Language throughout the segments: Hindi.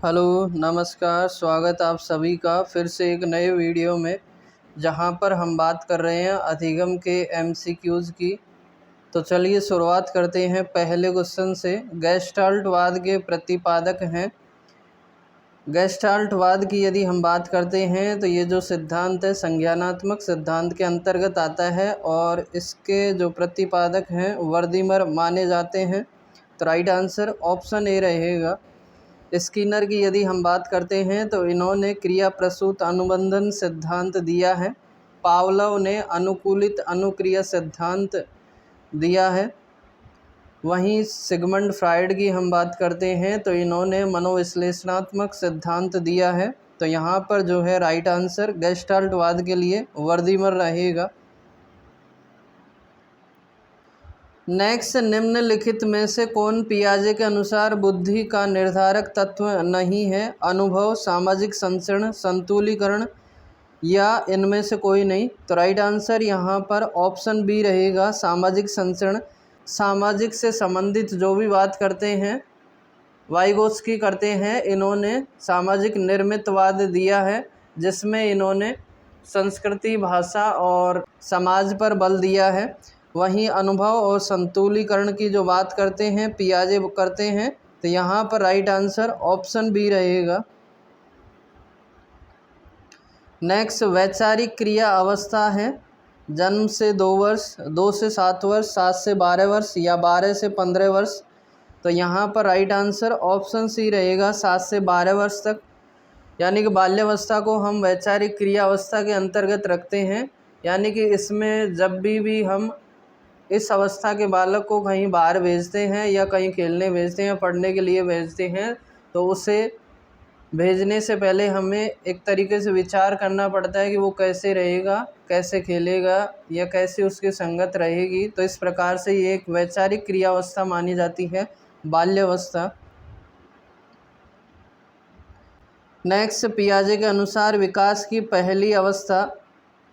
हेलो, नमस्कार। स्वागत आप सभी का फिर से एक नए वीडियो में, जहां पर हम बात कर रहे हैं अधिगम के एमसीक्यूज़ की। तो चलिए शुरुआत करते हैं पहले क्वेश्चन से। गेस्टाल्टवाद के प्रतिपादक हैं। गेस्टाल्टवाद की यदि हम बात करते हैं तो ये जो सिद्धांत है संज्ञानात्मक सिद्धांत के अंतर्गत आता है और इसके जो प्रतिपादक हैं वर्दीमर माने जाते हैं। तो राइट आंसर ऑप्शन ए रहेगा। स्किनर की यदि हम बात करते हैं तो इन्होंने क्रिया प्रसूत अनुबंधन सिद्धांत दिया है। पावलोव ने अनुकूलित अनुक्रिया सिद्धांत दिया है। वहीं सिगमंड फ्राइड की हम बात करते हैं तो इन्होंने मनोविश्लेषणात्मक सिद्धांत दिया है। तो यहाँ पर जो है राइट आंसर गेस्टाल्टवाद के लिए वर्दीमर रहेगा। नेक्स्ट, निम्नलिखित में से कौन पियाजे के अनुसार बुद्धि का निर्धारक तत्व नहीं है? अनुभव, सामाजिक संचरण, संतुलीकरण या इनमें से कोई नहीं? तो राइट आंसर यहाँ पर ऑप्शन बी रहेगा, सामाजिक संचरण। सामाजिक से संबंधित जो भी बात करते हैं वाइगोत्स्की करते हैं, इन्होंने सामाजिक निर्मितवाद दिया है जिसमें इन्होंने संस्कृति, भाषा और समाज पर बल दिया है। वहीं अनुभव और संतुलीकरण की जो बात करते हैं पियाजे करते हैं। तो यहाँ पर राइट आंसर ऑप्शन बी रहेगा। नेक्स्ट, वैचारिक क्रिया अवस्था है जन्म से 2 वर्ष, 2 से 7 वर्ष, 7 से 12 वर्ष या 12 से 15 वर्ष। तो यहाँ पर राइट आंसर ऑप्शन सी रहेगा, 7 से 12 वर्ष तक। यानी कि बाल्यावस्था को हम वैचारिक क्रिया अवस्था के अंतर्गत रखते हैं। यानी कि इसमें जब भी हम इस अवस्था के बालक को कहीं बाहर भेजते हैं या कहीं खेलने भेजते हैं, पढ़ने के लिए भेजते हैं, तो उसे भेजने से पहले हमें एक तरीके से विचार करना पड़ता है कि वो कैसे रहेगा, कैसे खेलेगा या कैसे उसकी संगत रहेगी। तो इस प्रकार से ये एक वैचारिक क्रियावस्था मानी जाती है, बाल्यावस्था। नेक्स्ट, पियाजे के अनुसार विकास की पहली अवस्था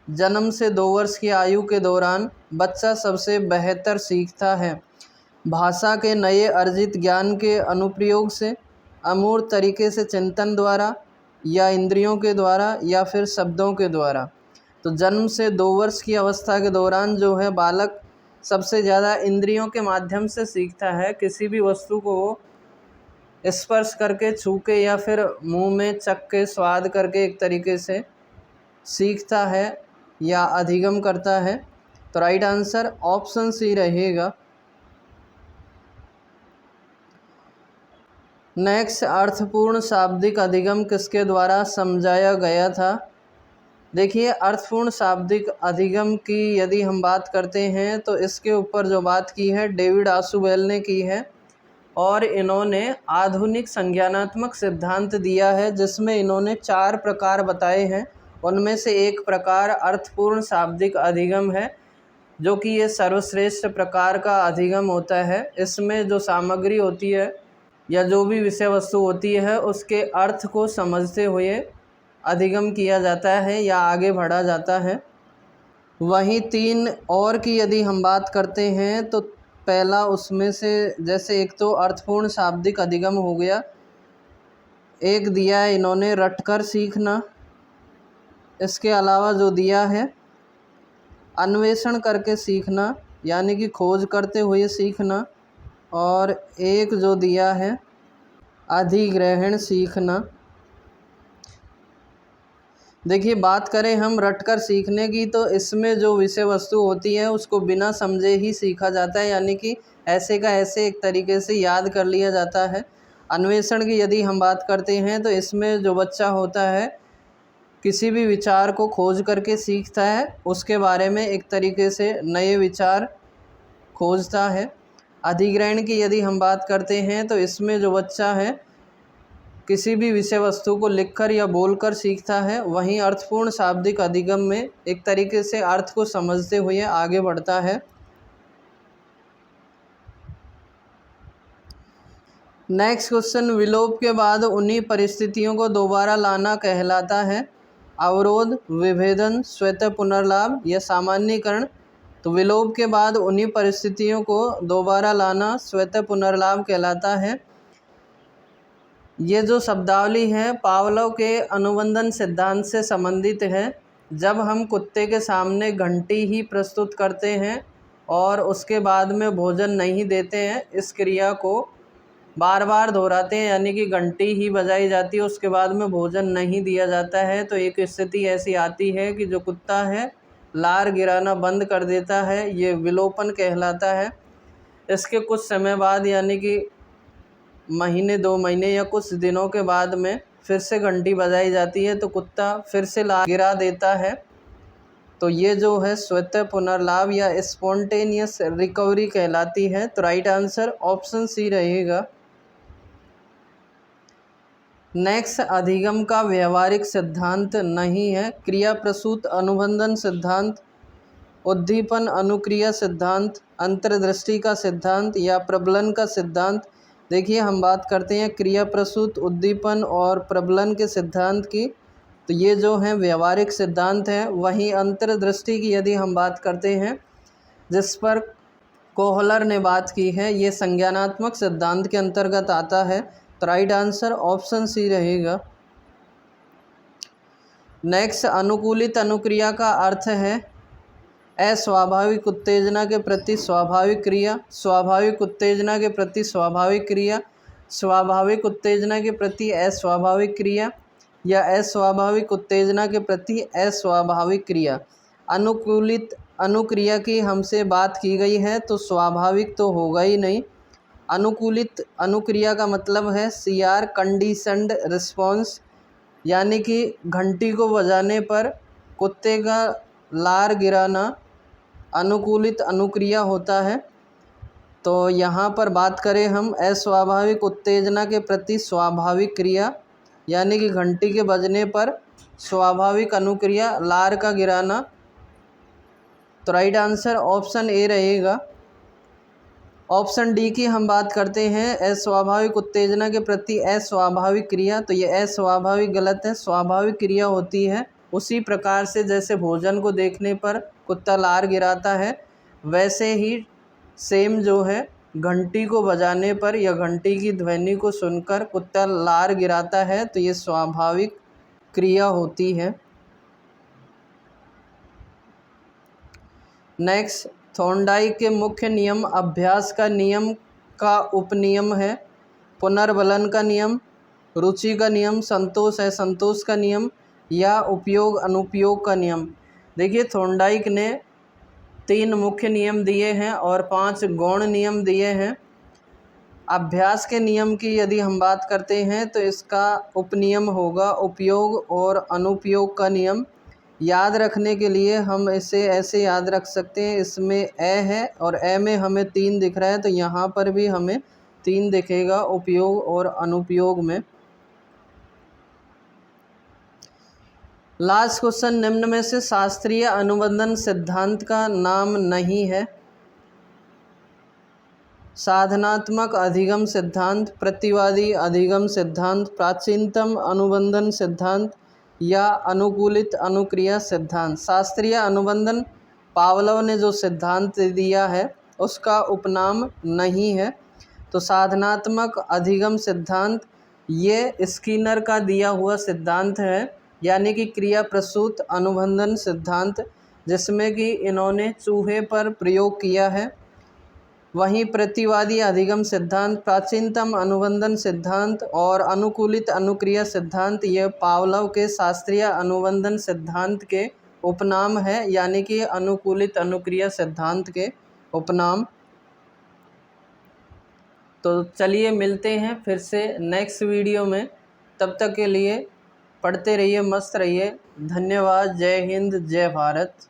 जन्म से 2 वर्ष की आयु के दौरान बच्चा सबसे बेहतर सीखता है। भाषा के नए अर्जित ज्ञान के अनुप्रयोग से, अमूर्त तरीके से चिंतन द्वारा या इंद्रियों के द्वारा या फिर शब्दों के द्वारा। तो जन्म से 2 वर्ष की अवस्था के दौरान जो है बालक सबसे ज़्यादा इंद्रियों के माध्यम से सीखता है। किसी भी वस्तु को स्पर्श करके, छू के या फिर मुंह में चख के, स्वाद करके एक तरीके से सीखता है या अधिगम करता है। तो राइट आंसर ऑप्शन सी रहेगा। नेक्स्ट, अर्थपूर्ण शाब्दिक अधिगम किसके द्वारा समझाया गया था? देखिए, अर्थपूर्ण शाब्दिक अधिगम की यदि हम बात करते हैं तो इसके ऊपर जो बात की है डेविड आशुबेल ने की है और इन्होंने आधुनिक संज्ञानात्मक सिद्धांत दिया है जिसमें इन्होंने 4 प्रकार बताए हैं। उनमें से एक प्रकार अर्थपूर्ण शाब्दिक अधिगम है, जो कि ये सर्वश्रेष्ठ प्रकार का अधिगम होता है। इसमें जो सामग्री होती है या जो भी विषय वस्तु होती है उसके अर्थ को समझते हुए अधिगम किया जाता है या आगे बढ़ा जाता है। वहीं 3 और की यदि हम बात करते हैं तो पहला उसमें से, जैसे एक तो अर्थपूर्ण शाब्दिक अधिगम हो गया, एक दिया है इन्होंने रटकर सीखना। इसके अलावा जो दिया है अन्वेषण करके सीखना, यानी कि खोज करते हुए सीखना, और एक जो दिया है अधिग्रहण सीखना। देखिए, बात करें हम रटकर सीखने की तो इसमें जो विषय वस्तु होती है उसको बिना समझे ही सीखा जाता है, यानी कि ऐसे का ऐसे एक तरीके से याद कर लिया जाता है। अन्वेषण की यदि हम बात करते हैं तो इसमें जो बच्चा होता है किसी भी विचार को खोज करके सीखता है, उसके बारे में एक तरीके से नए विचार खोजता है। अधिग्रहण की यदि हम बात करते हैं तो इसमें जो बच्चा है किसी भी विषय वस्तु को लिखकर या बोलकर सीखता है। वहीं अर्थपूर्ण शाब्दिक अधिगम में एक तरीके से अर्थ को समझते हुए आगे बढ़ता है। नेक्स्ट क्वेश्चन, विलोप के बाद उन्हीं परिस्थितियों को दोबारा लाना कहलाता है? अवरोध, विभेदन, स्वतः पुनर्लाभ या सामान्यीकरण? तो विलोप के बाद उन्हीं परिस्थितियों को दोबारा लाना स्वतः पुनर्लाभ कहलाता है। ये जो शब्दावली है पावलोव के अनुबंधन सिद्धांत से संबंधित है। जब हम कुत्ते के सामने घंटी ही प्रस्तुत करते हैं और उसके बाद में भोजन नहीं देते हैं, इस क्रिया को बार बार दोहराते हैं, यानी कि घंटी ही बजाई जाती है, उसके बाद में भोजन नहीं दिया जाता है, तो एक स्थिति ऐसी आती है कि जो कुत्ता है लार गिराना बंद कर देता है। ये विलोपन कहलाता है। इसके कुछ समय बाद, यानी कि महीने 2 महीने या कुछ दिनों के बाद में फिर से घंटी बजाई जाती है, तो कुत्ता फिर से लार गिरा देता है। तो ये जो है स्वतः पुनर्लाभ या स्पॉन्टेनियस रिकवरी कहलाती है। तो राइट आंसर ऑप्शन सी रहेगा। नेक्स्ट, अधिगम का व्यवहारिक सिद्धांत नहीं है। क्रिया प्रसूत अनुबंधन सिद्धांत, उद्दीपन अनुक्रिया सिद्धांत, अंतर्दृष्टि का सिद्धांत या प्रबलन का सिद्धांत। देखिए, हम बात करते हैं क्रिया प्रसूत, उद्दीपन और प्रबलन के सिद्धांत की, तो ये जो हैं व्यवहारिक सिद्धांत हैं। वहीं अंतर्दृष्टि की यदि हम बात करते हैं, जिस पर कोहलर ने बात की है, ये संज्ञानात्मक सिद्धांत के अंतर्गत आता है। तो राइट आंसर ऑप्शन सी रहेगा। नेक्स्ट, अनुकूलित अनुक्रिया का अर्थ है अस्वाभाविक उत्तेजना के प्रति स्वाभाविक क्रिया, स्वाभाविक उत्तेजना के प्रति स्वाभाविक क्रिया, स्वाभाविक उत्तेजना के प्रति अस्वाभाविक क्रिया या अस्वाभाविक उत्तेजना के प्रति अस्वाभाविक क्रिया। अनुकूलित अनुक्रिया की हमसे बात की गई है, तो स्वाभाविक तो होगा ही नहीं। अनुकूलित अनुक्रिया का मतलब है CR कंडीशनड रिस्पॉन्स, यानी कि घंटी को बजाने पर कुत्ते का लार गिराना अनुकूलित अनुक्रिया होता है। तो यहाँ पर बात करें हम अस्वाभाविक उत्तेजना के प्रति स्वाभाविक क्रिया, यानी कि घंटी के बजने पर स्वाभाविक अनुक्रिया लार का गिराना, तो राइट आंसर ऑप्शन ए रहेगा। ऑप्शन डी की हम बात करते हैं अस्वाभाविक उत्तेजना के प्रति अस्वाभाविक क्रिया, तो ये अस्वाभाविक गलत है, स्वाभाविक क्रिया होती है। उसी प्रकार से जैसे भोजन को देखने पर कुत्ता लार गिराता है, वैसे ही सेम जो है घंटी को बजाने पर या घंटी की ध्वनि को सुनकर कुत्ता लार गिराता है, तो ये स्वाभाविक क्रिया होती है। नेक्स्ट, थॉर्नडाइक के मुख्य नियम अभ्यास का नियम का उपनियम है, पुनर्बलन का नियम, रुचि का नियम, संतोष असंतोष का नियम या उपयोग अनुपयोग का नियम। देखिए, थॉर्नडाइक ने 3 मुख्य नियम दिए हैं और 5 गौण नियम दिए हैं। अभ्यास के नियम की यदि हम बात करते हैं, तो इसका उपनियम होगा उपयोग और अनुपयोग का नियम। याद रखने के लिए हम इसे ऐसे याद रख सकते हैं, इसमें ए है और ए में हमें 3 दिख रहा है, तो यहाँ पर भी हमें 3 दिखेगा उपयोग और अनुपयोग में। लास्ट क्वेश्चन, निम्न में से शास्त्रीय अनुबंधन सिद्धांत का नाम नहीं है। साधनात्मक अधिगम सिद्धांत, प्रतिवादी अधिगम सिद्धांत, प्राचीनतम अनुबंधन सिद्धांत या अनुकूलित अनुक्रिया सिद्धांत। शास्त्रीय अनुबंधन पावलोव ने जो सिद्धांत दिया है उसका उपनाम नहीं है। तो साधनात्मक अधिगम सिद्धांत ये स्किनर का दिया हुआ सिद्धांत है, यानी कि क्रिया प्रसूत अनुबंधन सिद्धांत, जिसमें कि इन्होंने चूहे पर प्रयोग किया है। वहीं प्रतिवादी अधिगम सिद्धांत, प्राचीनतम अनुबंधन सिद्धांत और अनुकूलित अनुक्रिया सिद्धांत ये पावलोव के शास्त्रीय अनुबंधन सिद्धांत के उपनाम है, यानी कि अनुकूलित अनुक्रिया सिद्धांत के उपनाम। तो चलिए मिलते हैं फिर से नेक्स्ट वीडियो में, तब तक के लिए पढ़ते रहिए, मस्त रहिए। धन्यवाद। जय हिंद, जय भारत।